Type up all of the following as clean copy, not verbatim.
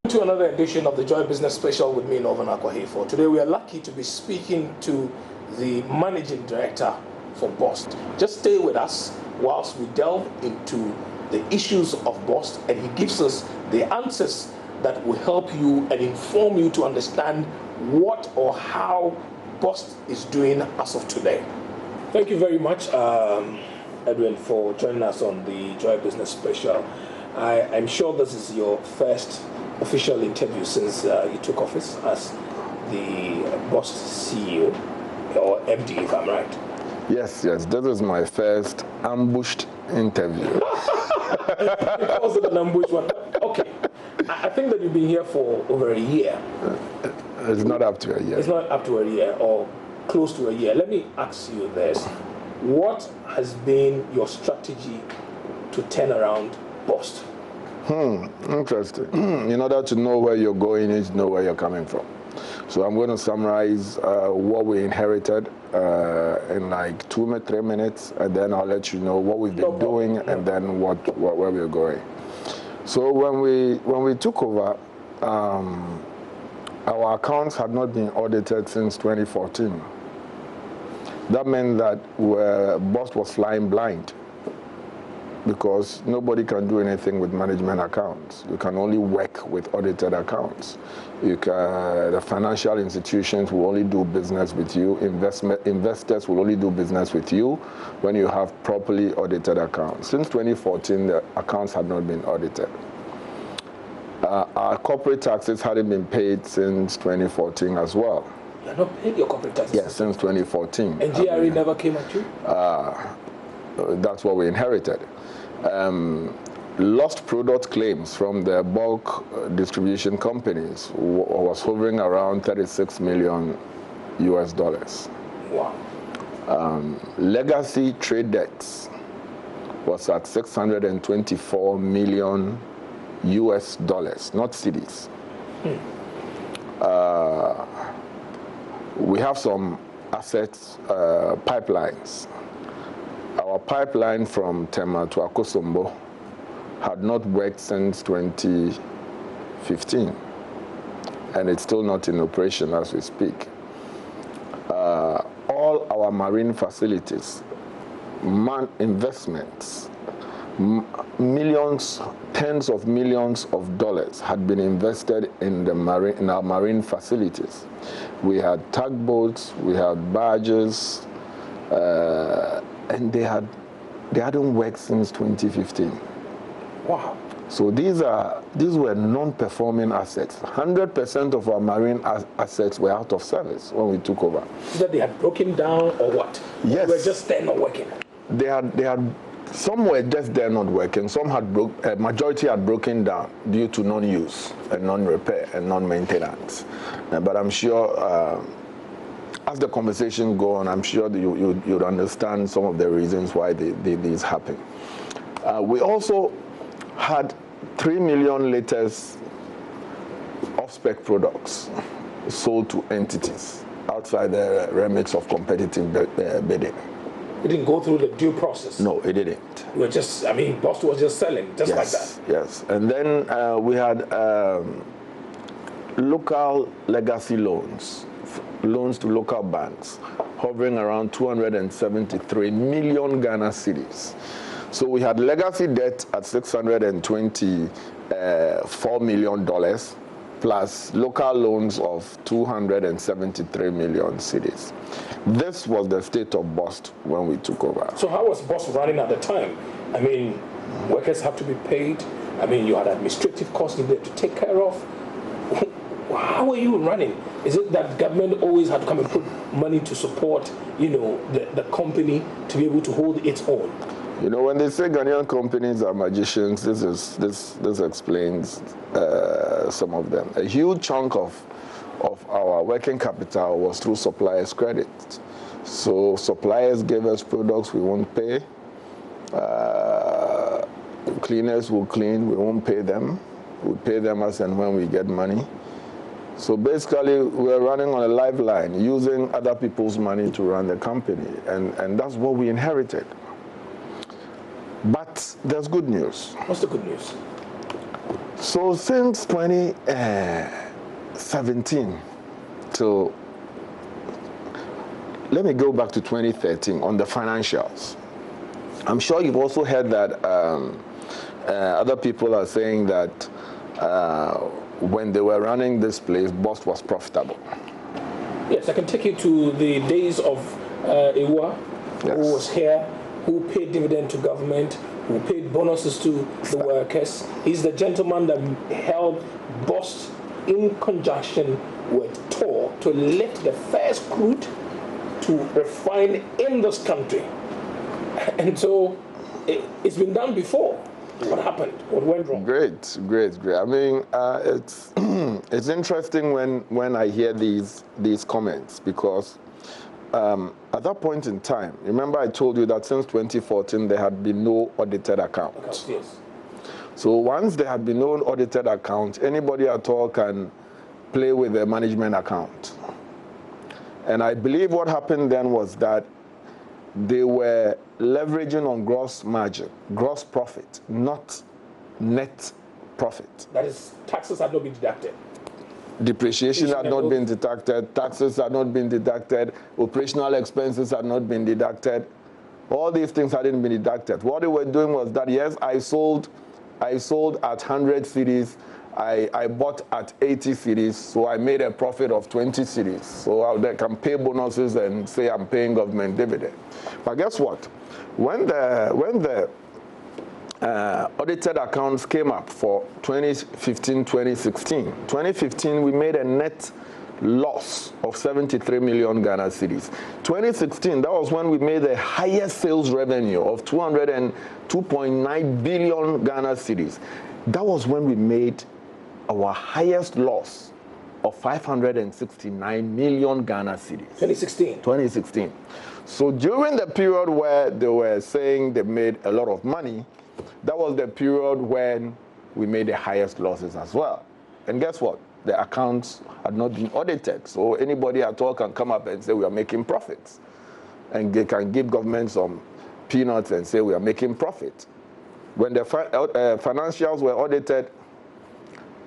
To another edition of the Joy Business Special with me, Aboagye-Wiafe. Today we are lucky to be speaking to the Managing Director for BOST. Just stay with us whilst we delve into the issues of BOST, and he gives us the answers that will help you and inform you to understand what or how BOST is doing as of today. Thank you very much, Edwin, for joining us on the Joy Business Special. I'm sure this is your first official interview since you took office as the BOST CEO or MD, if I'm right. Yes, this is my first ambushed interview. It was an ambushed one. Okay, I think that you've been here for over a year. It's not up to a year. It's not up to a year or close to a year. Let me ask you this. What has been your strategy to turn around BOST? Interesting. In order to know where you're going, you need to know where you're coming from. So I'm going to summarize what we inherited in like 2 or 3 minutes, and then I'll let you know what we've been doing and then where we're going. So when we took over, our accounts had not been audited since 2014. That meant that BOST was flying blind, because nobody can do anything with management accounts. You can only work with audited accounts. The financial institutions will only do business with you. Investors will only do business with you when you have properly audited accounts. Since 2014, the accounts had not been audited. Our corporate taxes hadn't been paid since 2014 as well. You have not paid your corporate taxes? Yes, since 2014. And GRE never came at you? That's what we inherited. Lost product claims from the bulk distribution companies was hovering around $36 million US. Wow. Legacy trade debts was at $624 million US, not cedis. We have some assets, pipelines. Our pipeline from Tema to Akosombo had not worked since 2015, and it's still not in operation as we speak. All our marine facilities, investments, millions, tens of millions of dollars had been invested in our marine facilities. We had tugboats, we had barges, and they hadn't worked since 2015. Wow. So these were non-performing assets. 100% of our marine assets were out of service when we took over. Is that they had broken down or what? Yes. They were just there not working? They had some were just there not working. Some majority had broken down due to non-use and non-repair and non-maintenance. But I'm sure as the conversation goes on, I'm sure that you'd understand some of the reasons why these happen. We also had 3 million liters of spec products sold to entities outside the remits of competitive bidding. It didn't go through the due process? No, it didn't. You were just, BOST was just selling, just like that? Yes, and then we had local legacy loans to local banks, hovering around 273 million Ghana cedis. So we had legacy debt at $624 million, plus local loans of 273 million cedis. This was the state of BOST when we took over. So how was BOST running at the time? Workers have to be paid. You had administrative costs needed to take care of. How were you running? Is it that government always had to come and put money to support, the company to be able to hold its own? When they say Ghanaian companies are magicians, this explains some of them. A huge chunk of our working capital was through suppliers' credit. So suppliers gave us products we won't pay. Cleaners will clean, we won't pay them. We pay them as and when we get money. So basically, we're running on a lifeline, using other people's money to run the company, and that's what we inherited. But there's good news. What's the good news? So since 2017 till, let me go back to 2013 on the financials. I'm sure you've also heard that other people are saying that when they were running this place, BOST was profitable. Yes, I can take you to the days of Ewa, Yes. who was here, who paid dividend to government, who paid bonuses to the workers. He's the gentleman that held BOST in conjunction with TOR to lift the first crude to refine in this country. And so it's been done before. What happened? What went wrong? Great. I mean, it's it's interesting when I hear these comments, because at that point in time, remember I told you that since 2014 there had been no audited account. Yes. So once there had been no audited account, anybody at all can play with the management account. And I believe what happened then was that they were leveraging on gross margin, gross profit, not net profit. That is, taxes had not been deducted. Depreciation had not been deducted, taxes had not been deducted, operational expenses had not been deducted. All these things hadn't been deducted. What they were doing was that, yes, I sold at 100 cedis, I bought at 80 cedis, so I made a profit of 20 cedis. So I can pay bonuses and say I'm paying government dividend. But guess what? When the audited accounts came up for 2015, 2016. 2015, we made a net loss of 73 million Ghana cedis. 2016, that was when we made the highest sales revenue of 202.9 billion Ghana cedis. That was when we made our highest loss of 569 million Ghana cedis. 2016. 2016. So during the period where they were saying they made a lot of money, that was the period when we made the highest losses as well. And guess what? The accounts had not been audited. So anybody at all can come up and say we are making profits. And they can give government some peanuts and say we are making profit. When the financials were audited,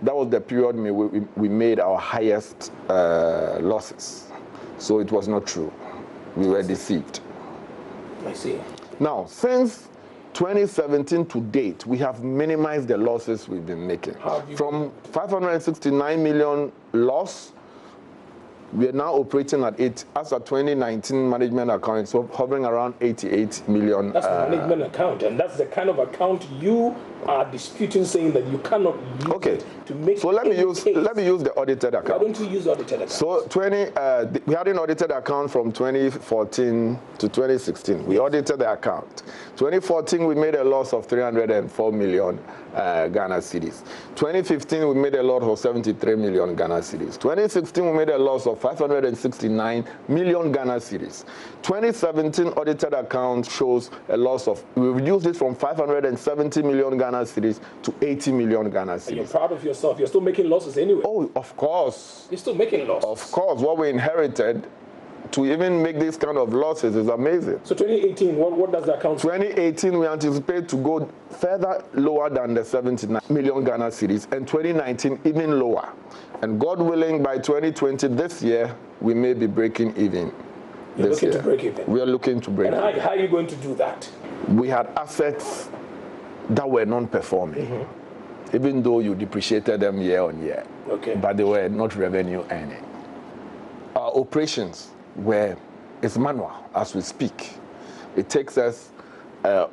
that was the period we made our highest losses. So it was not true. We were deceived. I see. Now, since 2017 to date, we have minimized the losses we've been making. From 569 million loss, we are now operating at 8. As a 2019 management account, so hovering around 88 million. That's the management account, and that's the kind of account you are disputing, saying that you cannot use it to make. So let me use the audited account. Why don't you use the audited account? So we had an audited account from 2014 to 2016. We audited the account. 2014 we made a loss of 304 million Ghana cedis. 2015 we made a loss of 73 million Ghana cedis. 2016 we made a loss of 569 million Ghana cedis. 2017 audited account shows a loss of, we reduced it from 570 million Ghana cedis to 80 million Ghana cedis. And you're proud of yourself. You're still making losses anyway. Oh, of course. You're still making losses. Of course. What we inherited to even make these kind of losses is amazing. So 2018, what does the account say? 2018, we anticipate to go further lower than the 79 million Ghana cedis, and 2019 even lower. And God willing, by 2020, this year, we may be breaking even. You're looking to break even. We are looking to break even. And how are you going to do that? We had assets that were non-performing, even though you depreciated them year on year. Okay. But they were not revenue earning. Our operations it's manual as we speak. It takes us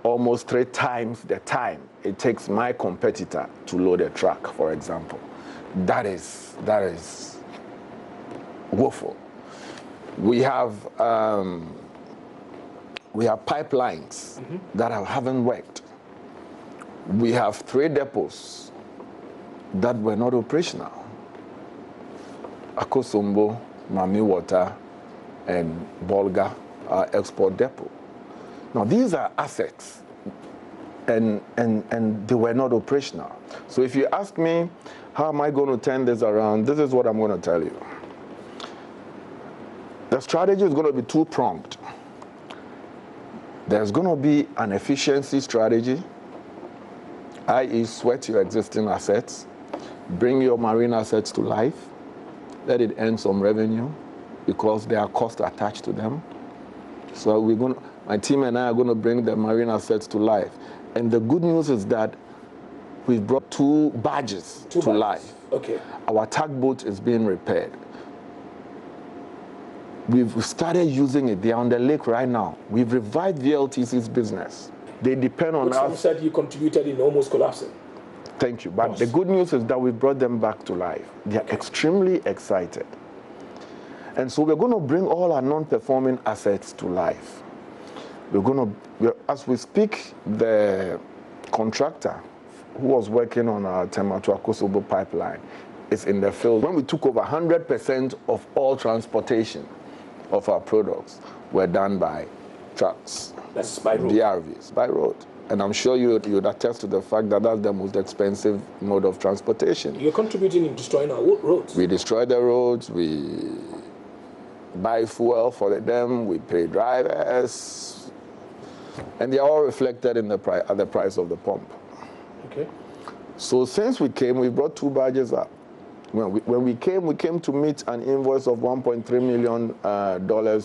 almost 3 times the time it takes my competitor to load a truck, for example. That is woeful. We have pipelines that haven't worked. We have 3 depots that were not operational. Akosombo, Mami Water, and Bolga, our export depot. Now these are assets, and they were not operational. So if you ask me, how am I going to turn this around? This is what I'm going to tell you. The strategy is going to be 2-pronged. There's going to be an efficiency strategy, i.e. sweat your existing assets, bring your marine assets to life, let it earn some revenue, because there are costs attached to them. So my team and I are going to bring the marine assets to life. And the good news is that we've brought 2 barges to life. Okay. Our tugboat is being repaired. We've started using it. They're on the lake right now. We've revived VLTC's business. They depend on us. Some said you contributed in almost collapsing. Thank you. But the good news is that we brought them back to life. They're extremely excited. And so we're going to bring all our non-performing assets to life. As we speak, the contractor who was working on our Tema to Akosobo pipeline is in the field. When we took over, 100% of all transportation of our products were done by trucks. That's by road. DRVs, by road. And I'm sure you'd attest to the fact that that's the most expensive mode of transportation. You're contributing in destroying our roads. We destroy the roads, we buy fuel for them, we pay drivers, and they're all reflected in at the price of the pump. Okay. So since we came, we brought 2 barges up. When we came to meet an invoice of $1.3 million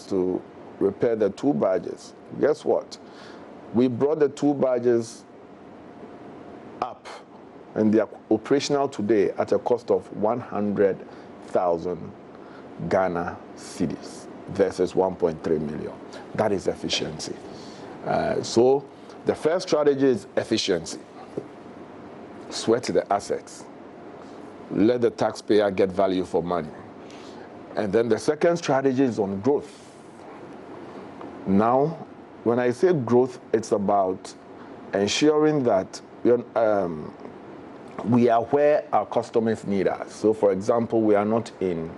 to repair the 2 barges. Guess what? We brought the 2 barges up, and they are operational today at a cost of 100,000 Ghana cedis versus 1.3 million. That is efficiency. So the first strategy is efficiency. Sweat the assets. Let the taxpayer get value for money. And then the second strategy is on growth. Now, when I say growth, it's about ensuring that we are where our customers need us. So, for example, we are not in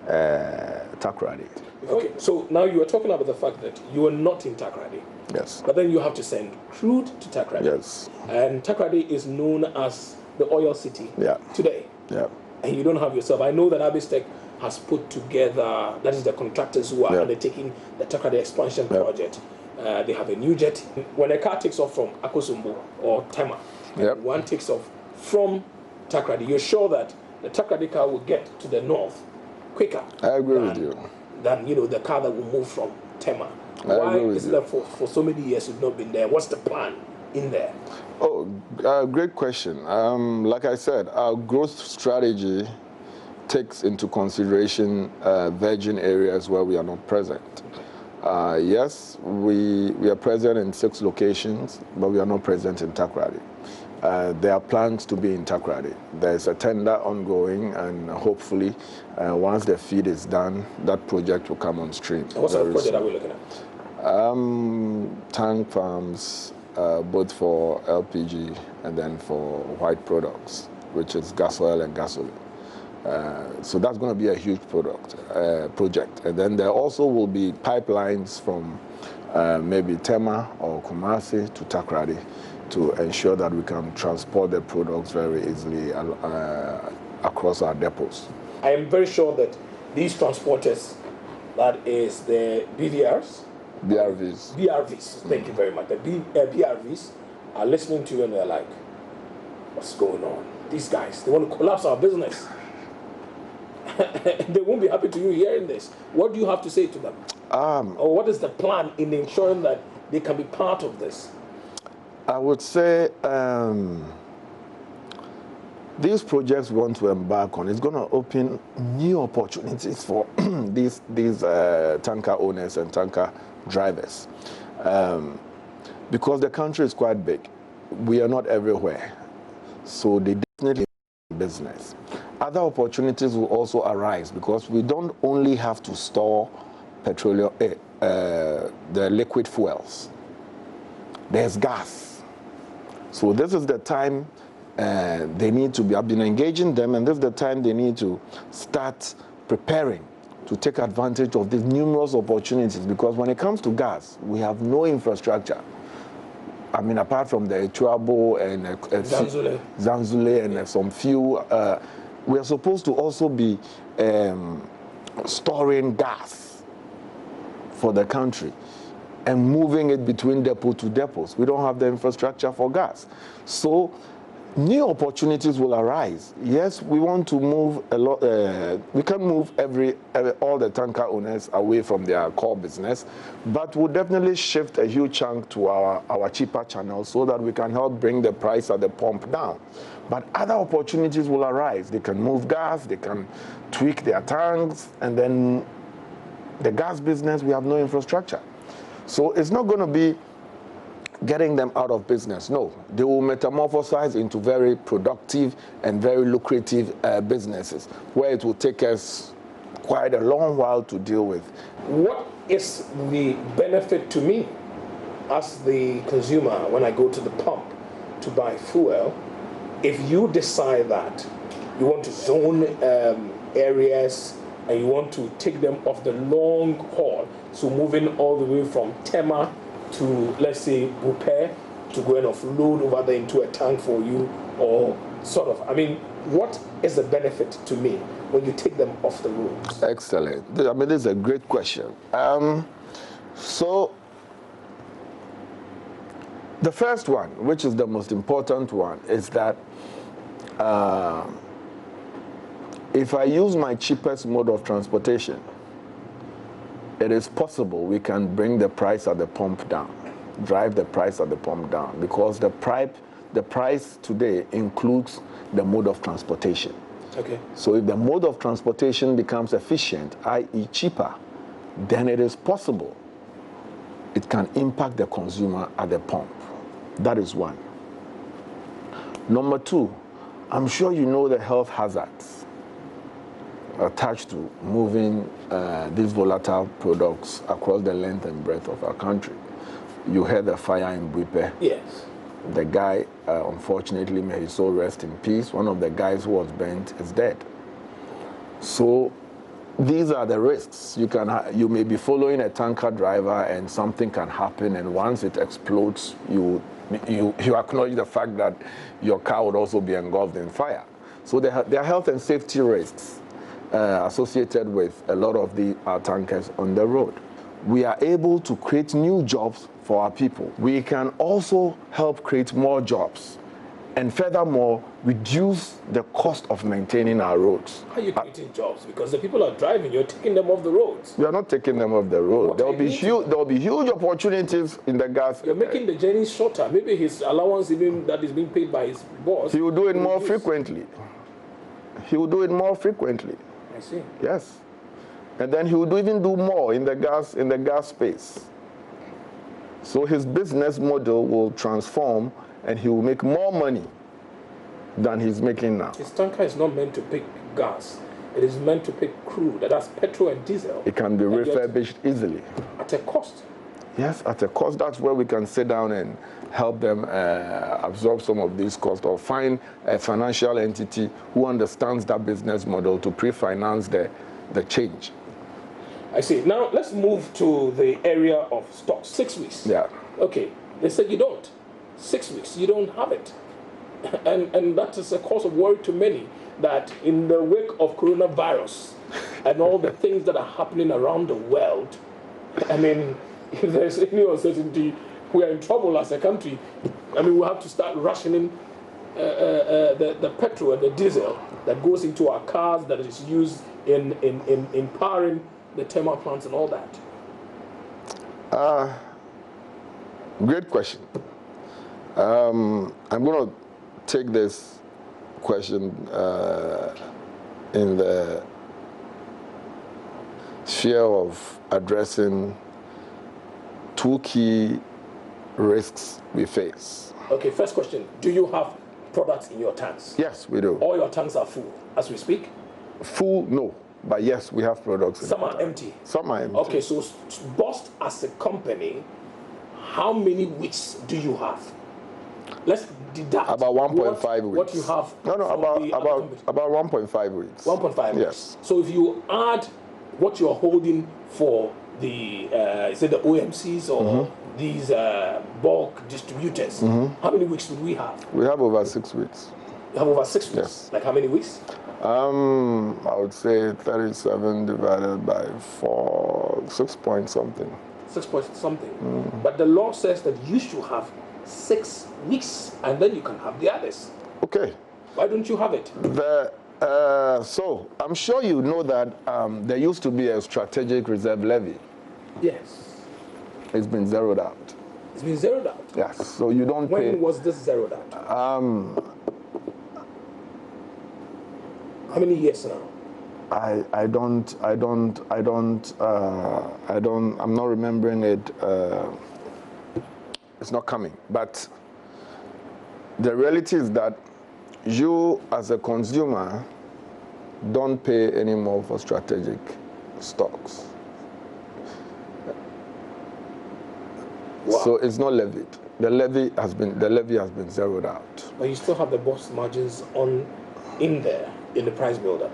Takoradi. Okay, so now you are talking about the fact that you are not in Takoradi. Yes. But then you have to send crude to Takoradi. Yes. And Takoradi is known as the oil city today. Yeah. And you don't have yourself. I know that Abistec has put together, that is the contractors who are undertaking the Tecate Expansion project. They have a new jet. When a car takes off from Akosombo or Tema, one takes off from Takoradi, you're sure that the Takoradi car will get to the north quicker. I agree with you. Than the car that will move from Tema. Why is it that for so many years you've not been there? What's the plan in there? Oh, great question. Like I said, our growth strategy takes into consideration virgin areas where we are not present. Yes, we are present in 6 locations, but we are not present in Takoradi. There are plans to be in Takoradi. There's a tender ongoing, and hopefully, once the feed is done, that project will come on stream. And what sort of project are we looking at? Tank farms, both for LPG and then for white products, which is gas oil and gasoline. So that's going to be a huge project. And then there also will be pipelines from maybe Tema or Kumasi to Takoradi to ensure that we can transport the products very easily across our depots. I am very sure that these transporters, that is the BRVs, thank you very much. The BRVs are listening to you and they're like, what's going on? These guys, they want to collapse our business. They won't be happy to you hearing this. What do you have to say to them? Or what is the plan in ensuring that they can be part of this? I would say these projects we want to embark on is going to open new opportunities for these tanker owners and tanker drivers, because the country is quite big. We are not everywhere, so they definitely need business. Other opportunities will also arise because we don't only have to store petroleum, the liquid fuels. There's gas. So this is the time they need to be, I've been engaging them, and this is the time they need to start preparing to take advantage of these numerous opportunities, because when it comes to gas, we have no infrastructure. I mean, apart from the Echuabo and Zanzule and some few, we are supposed to also be storing gas for the country and moving it between depot to depots. We don't have the infrastructure for gas. So new opportunities will arise. Yes, we want to move a lot. We can move all the tanker owners away from their core business, but we'll definitely shift a huge chunk to our cheaper channels so that we can help bring the price at the pump down. But other opportunities will arise. They can move gas, they can tweak their tanks, and then the gas business, we have no infrastructure. So it's not going to be getting them out of business. No, they will metamorphosize into very productive and very lucrative businesses where it will take us quite a long while to deal with. What is the benefit to me as the consumer when I go to the pump to buy fuel if you decide that you want to zone areas and you want to take them off the long haul, so moving all the way from Tema to, let's say, Bupe, to go and offload over there into a tank for you, or sort of, I mean, what is the benefit to me when you take them off the roads? Excellent. I mean, this is a great question. So the first one, which is the most important one, is that if I use my cheapest mode of transportation, it is possible we can bring the price at the pump down, drive the price at the pump down, because the price today includes the mode of transportation. Okay. So if the mode of transportation becomes efficient, i.e. cheaper, then it is possible it can impact the consumer at the pump. That is one. Number two, I'm sure you know the health hazards attached to moving these volatile products across the length and breadth of our country. You heard the fire in Bupe. Yes. The guy, unfortunately, may his soul rest in peace. One of the guys who was burnt is dead. So these are the risks. You may be following a tanker driver and something can happen, and once it explodes, you acknowledge the fact that your car would also be engulfed in fire. So there are health and safety risks associated with a lot of our tankers on the road. We are able to create new jobs for our people. We can also help create more jobs, and furthermore, reduce the cost of maintaining our roads. How are you creating jobs? Because the people are driving, you're taking them off the roads. We are not taking them off the road. There will be huge opportunities in the gas. You're making the journey shorter. Maybe his allowance even that is being paid by his boss. He will do it more frequently. He will do it more frequently. I see. Yes. And then he would even do more in the gas space. So his business model will transform and he will make more money than he's making now. His tanker is not meant to pick gas. It is meant to pick crude. That's petrol and diesel. It can be refurbished easily. At a cost. Yes, at a cost. That's where we can sit down and help them absorb some of these costs, or find a financial entity who understands that business model to pre-finance the change. I see. Now let's move to the area of stocks. 6 weeks. Yeah. Okay. They said you don't. 6 weeks, you don't have it. And that is a cause of worry to many, that in the wake of coronavirus and all the things that are happening around the world, I mean, if there's any uncertainty, we are in trouble as a country. I mean, we have to start rationing the petrol and the diesel that goes into our cars, that is used in powering the thermal plants and all that. Great question. I'm going to take this question in the sphere of addressing two key risks we face. Okay, first question. Do you have products in your tanks? Yes, we do. All your tanks are full as we speak? Full, no. But yes, we have products. Some are empty. Some are empty. Okay, so BOST as a company, how many weeks do you have? Let's deduct about 1.5 weeks. What you have? About 1.5 weeks. 1.5 weeks. Yes. So if you add what you're holding for the say the OMCs or these bulk distributors, how many weeks would we have? We have over 6 weeks. You have over 6 weeks. Yes. Like how many weeks? I would say 37 divided by 4, 6 point something. 6 point something. But the law says that you should have 6 weeks, and then you can have the others. Okay. Why don't you have it? So I'm sure you know that there used to be a strategic reserve levy. Yes. It's been zeroed out. It's been zeroed out? Yes. So you don't pay. When was this zeroed out? How many years now? I'm not remembering it. It's not coming. But the reality is that you, as a consumer, don't pay anymore for strategic stocks. Wow. So it's not levied. The levy has been zeroed out. But you still have the BOST margins in there in the price builder.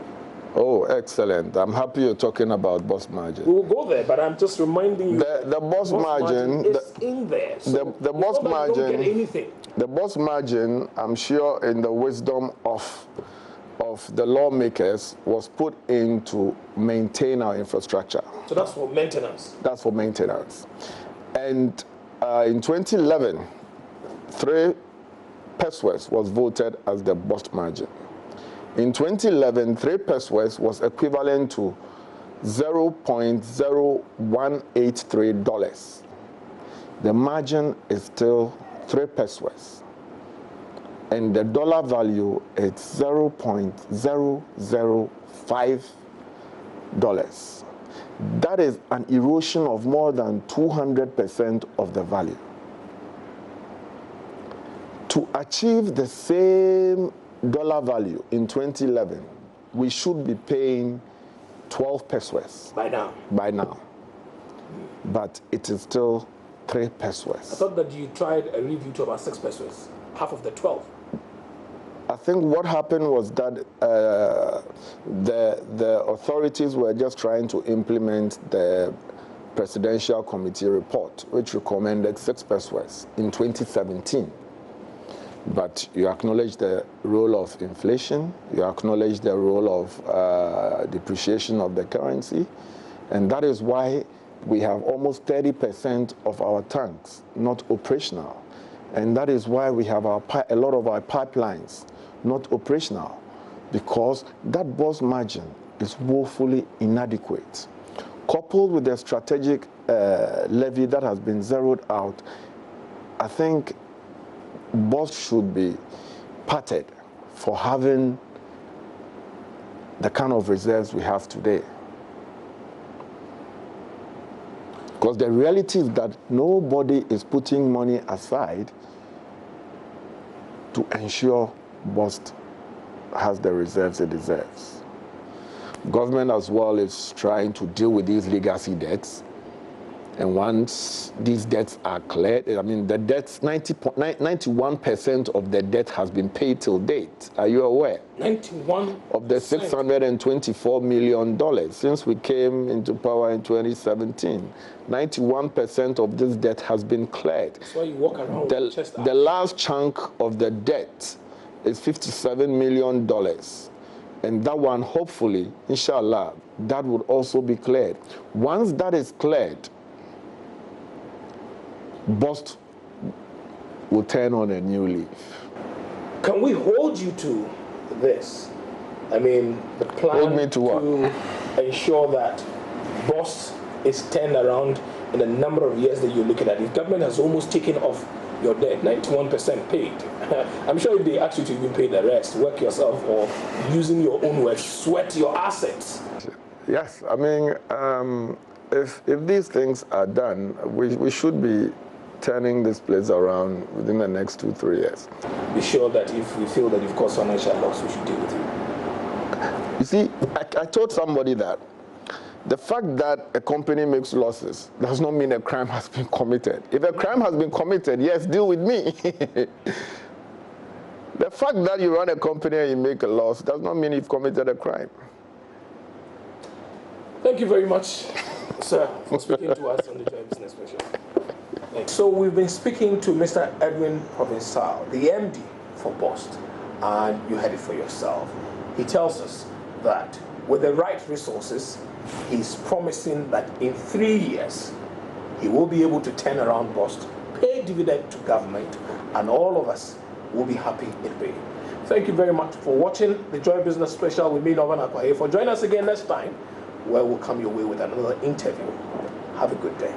Oh, excellent. I'm happy you're talking about BOST margin. We will go there, but I'm just reminding you the BOST margin is in there. So the BOST margin, don't get anything. The BOST margin, I'm sure in the wisdom of the lawmakers, was put in to maintain our infrastructure. So that's for maintenance. That's for maintenance. And in 2011, 3 pesos was voted as the BOST margin. In 2011, 3 pesos was equivalent to $0.0183. The margin is still 3 pesos. And the dollar value is $0.005. That is an erosion of more than 200% of the value. To achieve the same dollar value in 2011, we should be paying 12 pesos. By now. But it is still 3 pesos. I thought that you tried a review to about 6 pesos, half of the 12. I think what happened was that the authorities were just trying to implement the Presidential Committee report, which recommended 6 pesos in 2017. But you acknowledge the role of inflation, you acknowledge the role of depreciation of the currency, and that is why we have almost 30% of our tanks not operational. And that is why we have a lot of our pipelines not operational, because that BOST margin is woefully inadequate. Coupled with the strategic levy that has been zeroed out, I think BOST should be patted for having the kind of reserves we have today. Because the reality is that nobody is putting money aside to ensure BOST has the reserves it deserves. Government as well is trying to deal with these legacy debts. And once these debts are cleared, I mean, the debts, 91% of the debt has been paid till date. Are you aware? 91%? Of the $624 million since we came into power in 2017. 91% of this debt has been cleared. That's why you walk around with your chest out. The last chunk of the debt is $57 million. And that one, hopefully, inshallah, that would also be cleared. Once that is cleared, BOST will turn on a new leaf. Can we hold you to this? I mean, the plan hold me to what? To ensure that BOST is turned around in the number of years that you're looking at. If government has almost taken off your debt, 91% paid. I'm sure if they ask you to even pay the rest, work yourself or using your own work, sweat your assets. Yes, I mean, if these things are done, we should be turning this place around within the next 2-3 years. Be sure that if we feel that you've caused financial loss, we should deal with you. You see, I told somebody that the fact that a company makes losses does not mean a crime has been committed. If a crime has been committed, yes, deal with me. The fact that you run a company and you make a loss does not mean you've committed a crime. Thank you very much, sir, for speaking to us on the Joy Business Special. So we've been speaking to Mr. Edwin Provincial, the MD for BOST, and you heard it for yourself. He tells us that with the right resources, he's promising that in 3 years, he will be able to turn around BOST, pay dividend to government, and all of us we'll be happy in paying. Thank you very much for watching the Joy Business Special with me, Aboagye-Wiafe. Join us again next time, where we'll come your way with another interview. Have a good day.